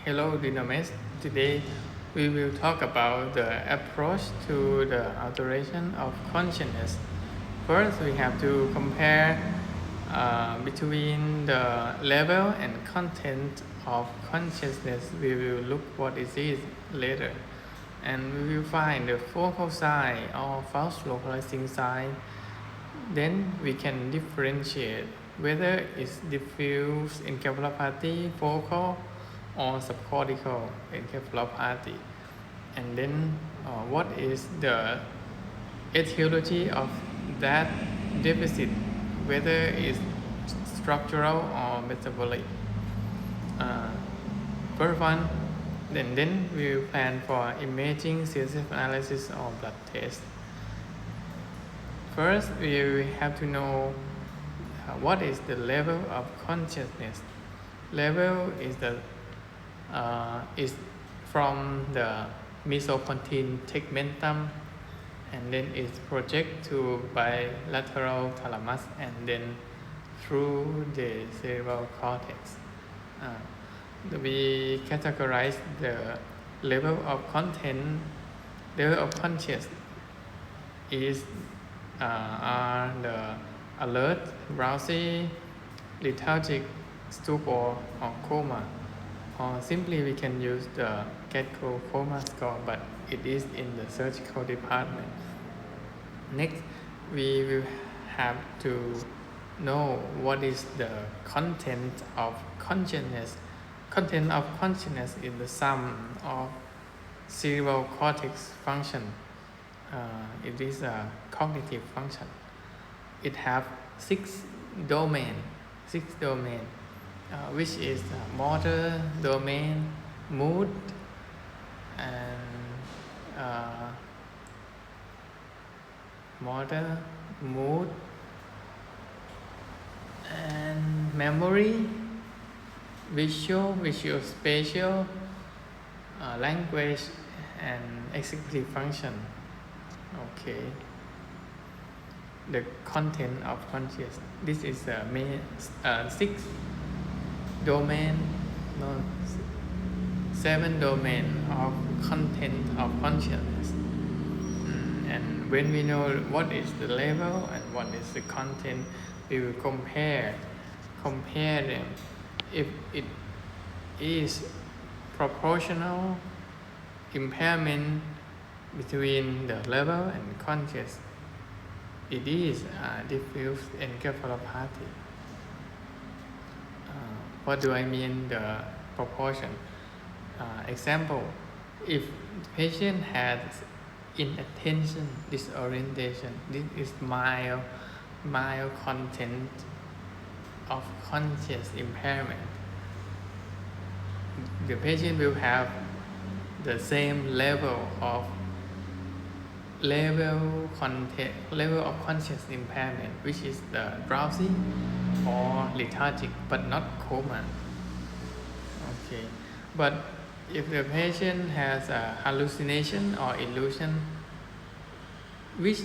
Hello, Dynamis. Today we will talk about the approach to the alteration of consciousness. First, we have to compare between the level and content of consciousness. We will look what it is later. And we will find the focal sign or false localizing sign. Then we can differentiate whether it's diffuse encephalopathy, focal, or subcortical encephalopathy. And then what is the etiology of that deficit, whether it's structural or metabolic. Uh, First one, then we will plan for imaging, CSF analysis, or blood test. First, we have to know what is the level of consciousness. Level is from the mesopontine tegmentum, and then it project to bilateral thalamus and then through the cerebral cortex. We categorize the level of conscious is are the alert, drowsy, lethargic, stupor, or coma. Or simply we can use the Getco coma score, but it is in the surgical department. Next, we will have to know what is the content of consciousness. Content of consciousness is the sum of cerebral cortex function. It is a cognitive function. It have six domain, which is motor domain, mood, and motor, mood, and memory, visual, spatial, language, and executive function. Okay. The content of consciousness. This is the main six domain, no, seven domain of content of consciousness. And when we know what is the level and what is the content, we will compare them. If it is proportional impairment between the level and conscious, it is diffuse encephalopathy. What do I mean the proportion? Example, if the patient has inattention disorientation, this is mild content of conscious impairment. The patient will have the same level of conscious impairment, which is the drowsy or lethargic, but not coma. Okay, but if the patient has a hallucination or illusion, which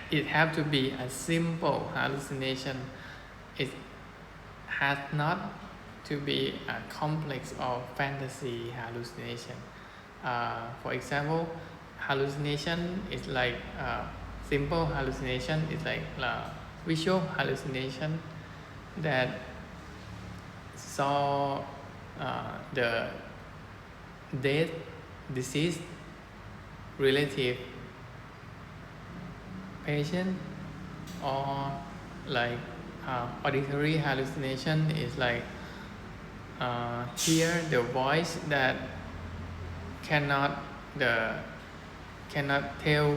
it have to be a simple hallucination, it has not to be a complex or fantasy hallucination. For example, hallucination is like simple hallucination is like visual hallucination that saw the death, deceased relative patient, or like auditory hallucination is like hear the voice that cannot tell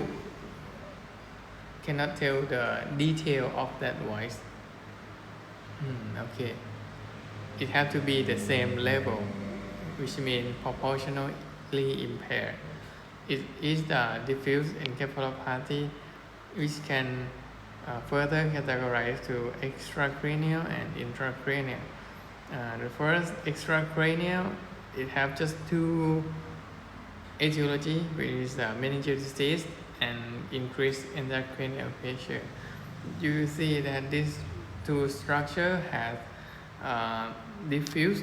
the detail of that voice. Okay, it has to be the same level, which means proportionally impaired. It is the diffuse encephalopathy, which can further categorize to extracranial and intracranial. The first, extracranial, it have just two etiology, which is meningitis and increased intracranial pressure. You see that these two structure have diffuse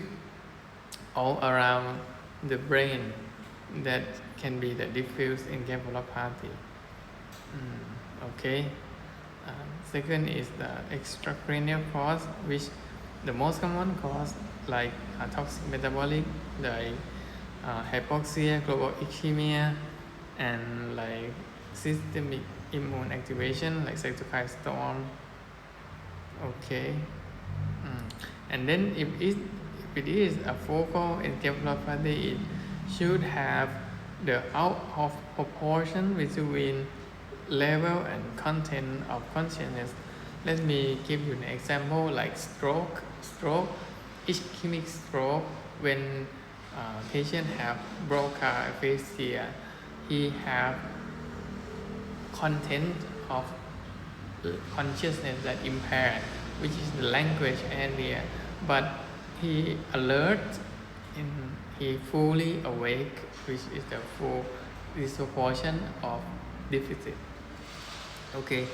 all around the brain that can be the diffuse encephalopathy. Okay. Second is the extracranial cause, which the most common cause like toxic metabolic, like hypoxia, global ischemia, and like systemic immune activation like cytokine storm. Okay. And then if it is a focal encephalopathy, it should have the out of proportion between level and content of consciousness. Let me give you an example like stroke, ischemic stroke. When patient have bronchoaphasia, he have content of consciousness that impaired, which is the language area, but he alert and he fully awake, which is the full disproportion of deficit. Okay,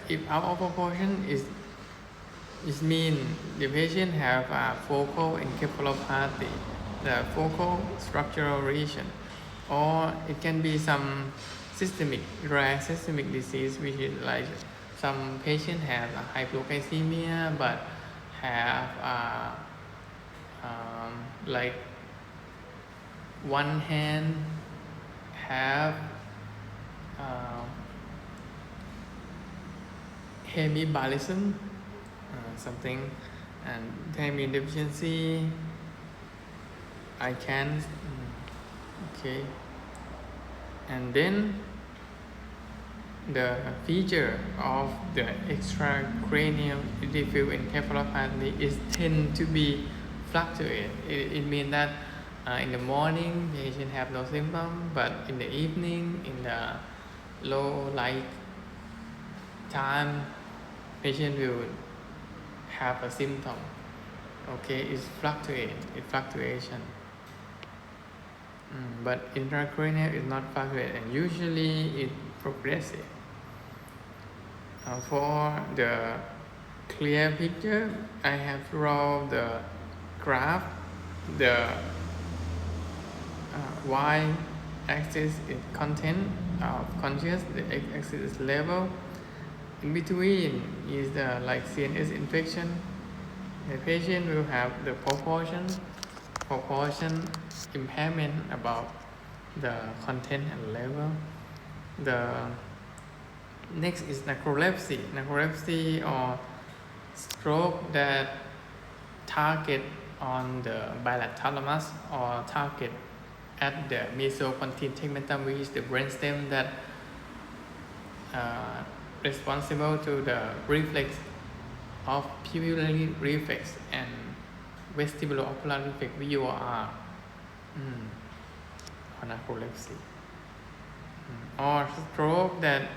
if out of proportion is mean the patient have a focal encephalopathy, the focal structural region, or it can be some rare systemic disease, which is like some patient have a hypoglycemia but have like one hand have hemibalism, something, and vitamin deficiency. I can, okay, and then the feature of the extracranial diffuse encephalopathy is tend to be fluctuate. It means that in the morning patient have no symptom, but in the evening, in the low light time, patient will have a symptom. Okay, it's fluctuation. But intracranial is not fluctuate, and usually it progressive. For the clear picture, I have drawn the graph. The y-axis is content of conscious, the x-axis is level. In between is the like CNS infection. The patient will have the proportion impairment about the content and level. The next is narcolepsy or stroke that target on the bilateral or target at the mesopontine tegmentum, which is the brainstem that responsible to the reflex of pupillary reflex and vestibulo-ocular reflex VOR, or narcolepsy, or stroke that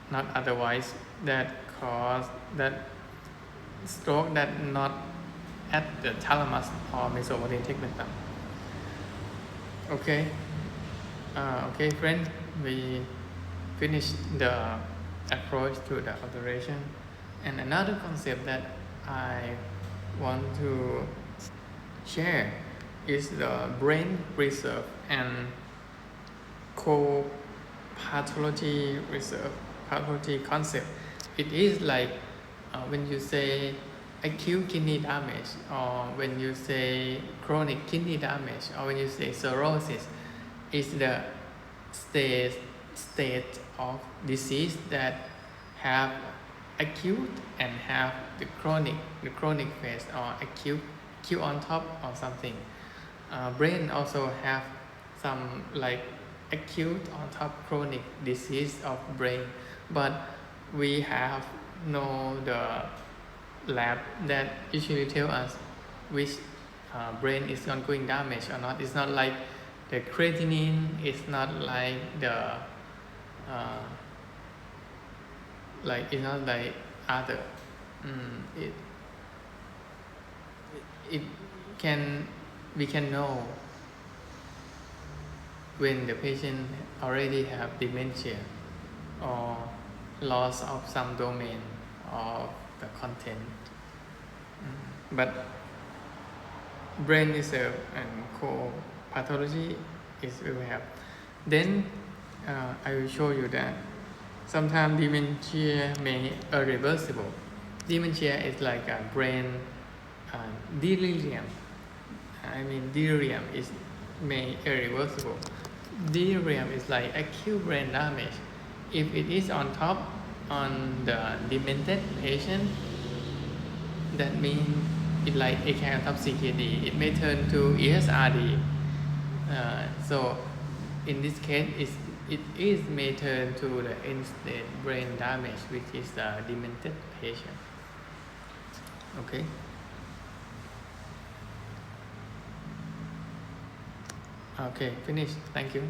not otherwise that cause that stroke that not at the thalamus or mesopontine tegmentum. Okay, okay, friends, we finished the approach to the alteration, and another concept that I want to share is the brain reserve and co-pathology reserve pathology concept. It is like when you say acute kidney damage, or when you say chronic kidney damage, or when you say cirrhosis, is the state of disease that have acute and have the chronic phase, or acute on top or something. Brain also have some like acute on top chronic disease of brain, but we have no the lab that usually tell us which brain is ongoing damage or not. It's not like the creatinine, it's not like the it's not like other. It can, we can know when the patient already have dementia or loss of some domain of the content. But brain reserve and co-pathology is we will have. Then I will show you that sometimes dementia may irreversible. Dementia is like a brain delirium. Delirium is may irreversible. Delirium is like acute brain damage. If it is on top on the demented patient, that means it's like a kind of CKD. It may turn to ESRD. So in this case, it is may turn to the end-stage brain damage, which is the demented patient. Okay. Okay, finish. Thank you.